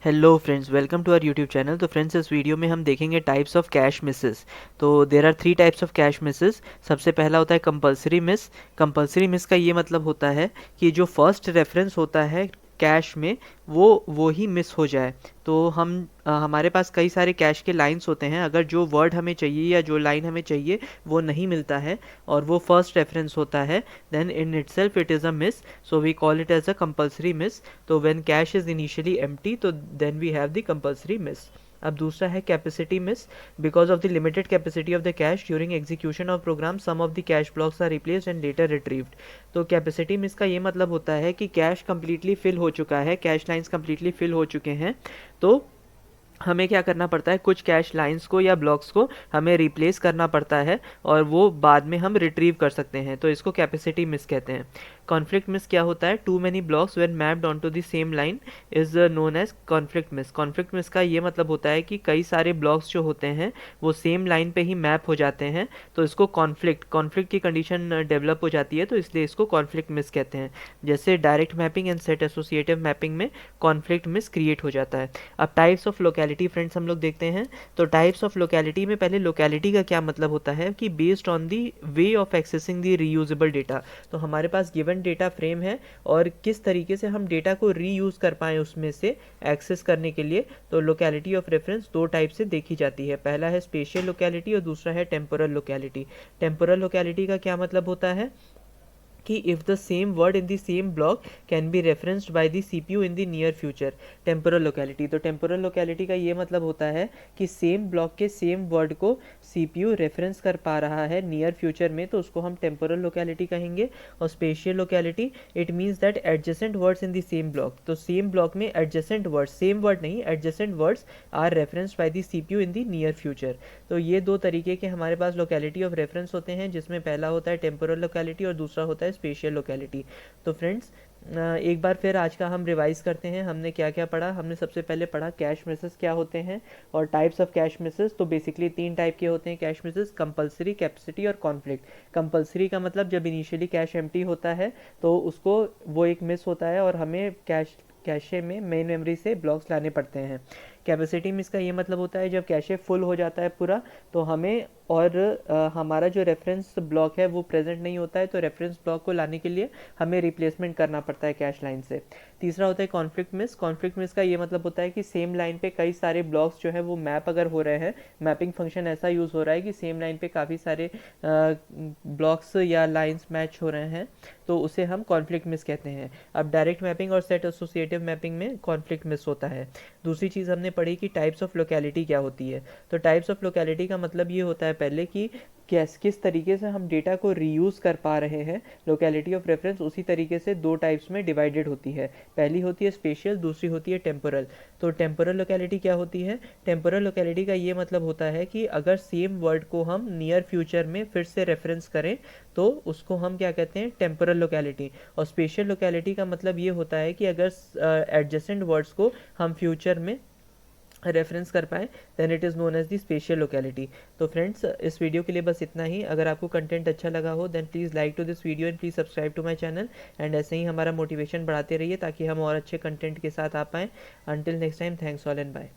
Hello friends, welcome to our YouTube channel. तो friends, इस video में हम देखेंगे टाइप्स ऑफ कैश मिसेस। तो there are three types of cache misses. सबसे पहला होता है कंपलसरी मिस। कंपलसरी मिस का ये मतलब होता है कि जो फर्स्ट रेफरेंस होता है कैश में वो ही मिस हो जाए। तो हमारे पास कई सारे कैश के लाइंस होते हैं, अगर जो वर्ड हमें चाहिए या जो लाइन हमें चाहिए वो नहीं मिलता है और वो फर्स्ट रेफरेंस होता है, then in itself it is a miss, so we call it as a compulsory miss. तो when cache is initially empty, तो then we have the compulsory miss. अब दूसरा है capacity miss. Because of the limited capacity of the cache during execution of program, some of the cache blocks are replaced and later retrieved. तो capacity miss का ये मतलब होता है कि कैश कंप्लीटली फिल हो चुका है, कैश लाइंस कंप्लीटली फिल हो चुके हैं, तो हमें क्या करना पड़ता है, कुछ कैश लाइंस को या ब्लॉक्स को हमें रिप्लेस करना पड़ता है और वो बाद में हम रिट्रीव कर सकते हैं, तो इसको कैपेसिटी मिस कहते हैं। कॉन्फ्लिक्ट मिस क्या होता है, too many blocks when mapped onto the same line is known as conflict miss. Conflict miss का ये मतलब होता है कि कई सारे ब्लॉक्स जो होते हैं वो सेम लाइन पे ही मैप हो जाते हैं, तो इसको कॉन्फ्लिक्ट कॉन्फ्लिक्ट की कंडीशन डेवलप हो जाती है, तो इसलिए इसको कॉन्फ्लिक्ट मिस कहते हैं। जैसे direct mapping and set associative mapping में कॉन्फ्लिक्ट मिस क्रिएट हो जाता है। अब टाइप्स ऑफ लोकेलिटी फ्रेंड्स हम लोग देखते हैं। तो टाइप्स ऑफ लोकेलिटी में पहले लोकेलिटी का क्या मतलब होता है कि based on the way of accessing the reusable data. तो हमारे पास गिवन डेटा फ्रेम है और किस तरीके से हम डेटा को रीयूज कर पाएँ उसमें से एक्सेस करने के लिए, तो लोकेलिटी ऑफ रेफरेंस दो टाइप से देखी जाती है। पहला है स्पेशियल लोकेलिटी और दूसरा है टेम्पोरल लोकेलिटी। टेम्पोरल लोकेलिटी का क्या मतलब होता है कि if the same word in the same block can be referenced by the CPU in the near future. Temporal locality, तो टेम्पोरल लोकेलिटी का ये मतलब होता है कि सेम ब्लॉक के सेम वर्ड को सीपीयू रेफरेंस कर पा रहा है नियर फ्यूचर में, तो उसको हम टेम्पोरल लोकेलिटी कहेंगे। और spatial locality, it means that adjacent words in the same block, तो सेम ब्लॉक में एडजेसेंट वर्ड्स, सेम वर्ड नहीं, adjacent words are referenced by the CPU in the near future. तो ये दो तरीके के हमारे पास लोकेलिटी ऑफ रेफरेंस होते हैं, जिसमें पहला होता है टेम्पोरल लोकेलिटी और दूसरा होता है स्पेशियल लोकेलिटी। तो फ्रेंड्स, एक बार फिर आज का हम रिवाइज करते हैं, हमने क्या क्या पढ़ा। हमने सबसे पहले पढ़ा कैश मिसेस क्या होते हैं और टाइप्स ऑफ कैश मिसेस। तो बेसिकली तीन टाइप के होते हैं कैश मिसेस, कंपलसरी, कैपेसिटी और कॉन्फ्लिक्ट। कंपलसरी का मतलब जब इनिशियली कैश एम्प्टी होता है तो उसको वो एक मिस होता है और हमें कैशे में मेन मेमोरी से ब्लॉक्स लाने पड़ते हैं। कैपेसिटी में इसका ये मतलब होता है जब कैशे फुल हो जाता है पूरा, तो हमें और हमारा जो रेफरेंस ब्लॉक है वो प्रेजेंट नहीं होता है, तो रेफरेंस ब्लॉक को लाने के लिए हमें रिप्लेसमेंट करना पड़ता है कैश लाइन से। तीसरा होता है कॉन्फ्लिक्ट मिस। कॉन्फ्लिक्ट मिस का ये मतलब होता है कि सेम लाइन पे कई सारे ब्लॉक्स जो है वो मैप अगर हो रहे हैं, मैपिंग फंक्शन ऐसा यूज़ हो रहा है कि सेम लाइन पे काफ़ी सारे ब्लॉक्स या लाइंस मैच हो रहे हैं, तो उसे हम कॉन्फ्लिक्ट मिस कहते हैं। अब डायरेक्ट मैपिंग और सेट एसोसिएटिव मैपिंग में कॉन्फ्लिक्ट मिस होता है। दूसरी चीज़ हमने पढ़ी कि टाइप्स ऑफ लोकेलिटी क्या होती है। तो टाइप्स ऑफ लोकेलिटी का मतलब ये होता है पहले कि किस तरीके से हम डेटा को रीयूज़ कर पा रहे हैं। लोकेलिटी ऑफ रेफरेंस उसी तरीके से दो टाइप्स में डिवाइडेड होती है, पहली होती है स्पेशियल, दूसरी होती है टेम्पोरल। तो टेम्पोरल लोकेलिटी क्या होती है, टेम्पोरल लोकेलिटी का ये मतलब होता है कि अगर सेम वर्ड को हम नियर फ्यूचर में फिर से रेफरेंस करें तो उसको हम क्या कहते हैं, टेम्पोरल लोकेलिटी। और स्पेशियल लोकेलिटी का मतलब ये होता है कि अगर एडजेसेंट वर्ड्स को हम फ्यूचर में रेफरेंस कर पाए, then it is known as the spatial locality. तो फ्रेंड्स, इस वीडियो के लिए बस इतना ही। अगर आपको कंटेंट अच्छा लगा हो then please like to this video and please subscribe to my channel, and ऐसे ही हमारा मोटिवेशन बढ़ाते रहिए ताकि हम और अच्छे कंटेंट के साथ आ पाएँ। Until next time, thanks all and bye.